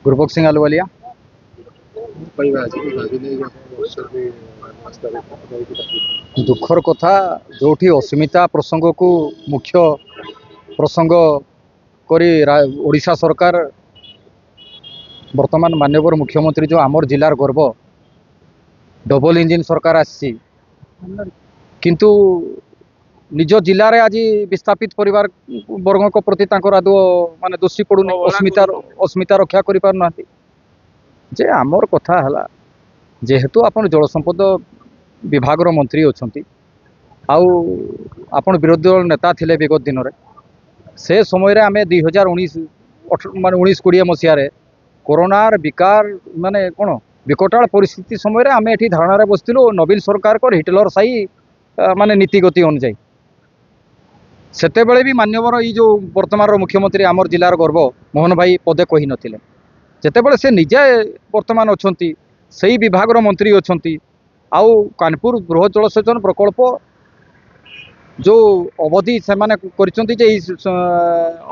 गुरबख्श सिंह आलुवालिया। दुखर कथा जो अस्मिता प्रसंग को मुख्य प्रसंग करी ओडिशा सरकार वर्तमान माननीय मुख्यमंत्री जो आमर जिलार गर्व डबल इंजिन सरकार आसी किंतु निज जिले आज विस्थापित परिवार वर्ग प्रति आदौ माने दोषी पड़ूनी अस्मिता रक्षा कर पारना जे आमर कथा है जेहेतु आपण जल संपद विभाग मंत्री अच्छा आपण विरोधी दल नेता थिले विगत दिन में से समय रे आमे 2019 माने 19-20 मसीह कोरोनार विकार माने कौन विकटाल परिस्थिति समय रे आमे एठी धारणा बसथिलु नवीन सरकार को हिटलर साई माने नीतिगति अनुଯାयी सेते बेले भी मान्यवर ये जो वर्तमान मुख्यमंत्री आमर जिलार गर्व मोहन भाई पदे कही नथिले जेते बेले से निजे वर्तमान अछंती सही विभाग मंत्री अछंती आउ कानपुर बृहत जलसेचन प्रकल्प जो अवधि से माने करिसंती जे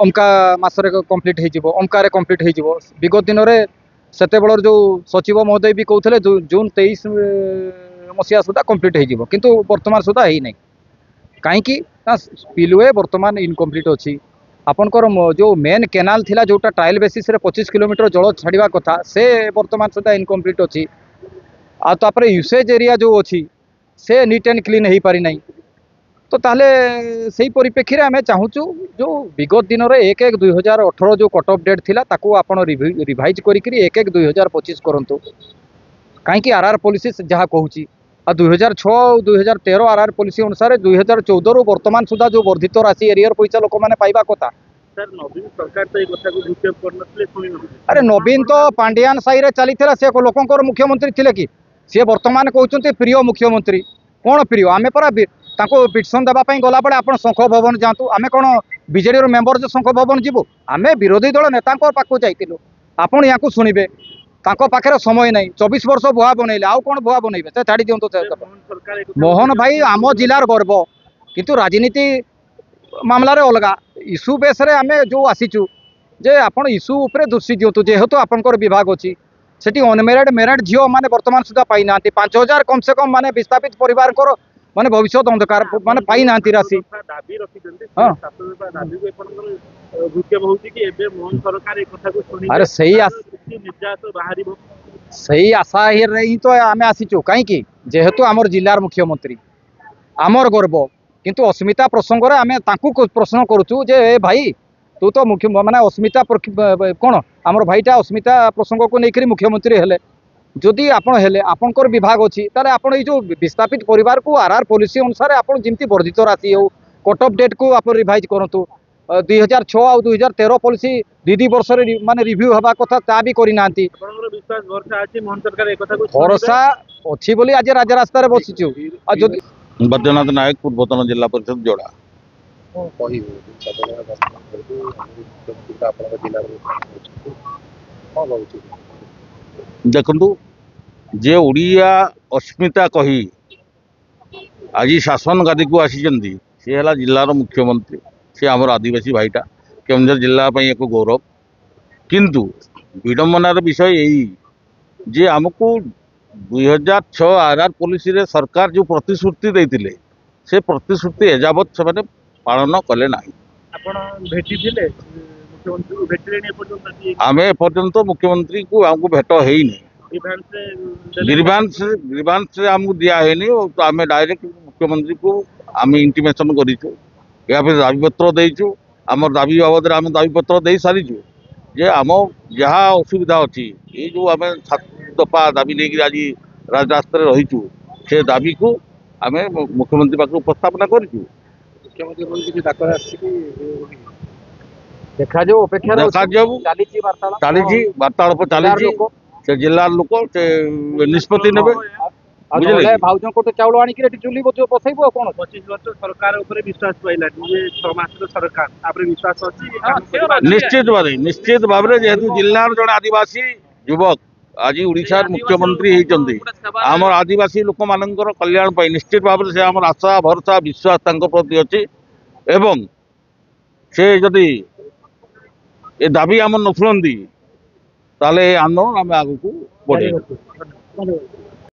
अमका मासरे कंप्लीट हो अमकार कंप्लीट हो विगत दिन में सेते बेलर जो सचिव महोदय भी कहते जून 23 मसीहा सुधा कंप्लीट हो किंतु वर्तमान सुधा ही नहीं कहीं स्पिलवे वर्तमान इनकम्प्लीट अच्छी आपनकर जो मेन केनाल थिला जोटा ट्रायल बेसिस रे 25 किलोमीटर जल छाड़ा कथा से वर्तमान सुधा इनकम्प्लीट अच्छी आपर यूसेज एरिया जो अच्छी से नीट एंड क्लीन हो पारि नहीं तो ताहले सही परिप्रेक्षी रे आमे चाहूचु जो विगत दिन में 1-1-2018 जो कट ऑफ डेट थिला ताकू आपण रिवाइज करी 1-1-2025 करंतु कहीं आरआर पॉलिसी जहाँ कहूँ आ 2006-2013 आरआर पॉलिसी अनुसार 2014 रु वर्तमान सुधा जो वर्धित राशि एरियर पैसा लोक मैंने पाइबा कथा नवीन सरकार तो कथा को भूक्षेप करनथले अरे नवीन तो पांडियान साई रे चली से लोकंकर मुख्यमंत्री थिले कि सी वर्तमान कहते प्रिय मुख्यमंत्री कौन प्रिय आमे परा पिटिशन देवाई गला बेले आप शंख भवन जातु आमे कौन बीजेडी मेंबर जो शंख भवन जीवु आमे विरोधी दल नेता पाखु जाइलु आपण या शुणवे पाखे समय नहीं 24 वर्ष भुआ बनइले आउ कौन भुआ बनइबे से छाड़ी दिंतु मोहन भाई आम जिलार गर्व किंतु राजनीति मामला रे अलगा इश्यू बेस रे आमे जो आसीचु जे आपण इश्यू उपरे दृष्टि दिंतु जेहेतु आपंकर विभाग अच्छी सेठी अनमेरिड मेरिड झील माने वर्तमान सुधा पाई ना 5000 कम से कम माने विस्थापित परिवार माने भविष्य अंधकार माने पाई ना राशि दाबी रखी भूक्षेप होउची कि एबे मोहन सरकार ए कथा को सुनी अरे सही आशा ही तो आमे आसीचु कहीं जेहेतु आमर जिलार मुख्यमंत्री आमर गर्व किंतु अस्मिता प्रसंग रे आमे तांकु प्रश्न करूचु जे भाई तू तो मुख्य माने अस्मिता कौन आमर भाईटा अस्मिता प्रसंग को लेकर मुख्यमंत्री हेले जदि आपण हेले आपनकर विभाग अच्छी ताले आपण ये जो विस्थापित परिवार को आरआर पॉलिसी अनुसार आपण जिमती वर्धित राशि हो कट ऑफ डेट को आप रिवाइज करंतु 2006 और 2013 पॉलिसी 2 वर्ष माने रिव्यू हवा कथा ता भी करी नांती विश्वास भरोसा अछि मोहन सरकार ए कथा को भरोसा अच्छी बोली आज राज रास्ता रे बसिचु आ जदि बैद्यनाथ नायक पूर्वतन जिला परिषद जोड़ा देखु जे ओडिया अस्मिता कही आज शासन गादी को आसी सी है जिलार मुख्यमंत्री सी आमर आदिवासी भाईटा केन्दुझर जिला एक गौरव किंतु विडंबनार विषय यही जे आमको 2006 आरआर पॉलिसी रे सरकार जो प्रतिश्रुति देते से प्रतिश्रुति एजावत से पालन कले ना आम एपर्यंत मुख्यमंत्री को आमको भेट है ग्रीवांस आमको दिहनी तो आम डायरेक्ट मुख्यमंत्री को आम इंटीमेशन करूँ या फिर दाबी पत्र देचु आम दाबी बाबद आम दाबी पत्र दे सारीचु जे आम जहाँ असुविधा अच्छी ये जो आम 7 दफा दाबी लेकिन आज राजरास्ता रहीचु से दाबी को आम मुख्यमंत्री पाखे उपस्थापना करूँ देखा जो अपेक्षा चली वार्तालाप चली से जिलार लोक से निष्पत्ति ने भाउज को चाउल आनी चुली बसैब कौन 25 वर्ष सरकार ऊपर विश्वास पाइला जे 6 मास सरकार आपरे विश्वास अछि निश्चित भाव में जेहेतु जिलार जन आदिवासी युवक आज उड़ीसा मुख्यमंत्री होती आमर आदिवासी लोक मानकर कल्याण पाई निश्चित भाव में से आमर आशा भरोसा विश्वास प्रति अच्छी एवं से जदि ए दाबी आम न शुणती ତାହେଲେ ଏ ଆନ୍ଦୋଳନ ଆମେ ଆଗକୁ ବଢ଼େଇବୁ। ଧନ୍ୟବାଦ।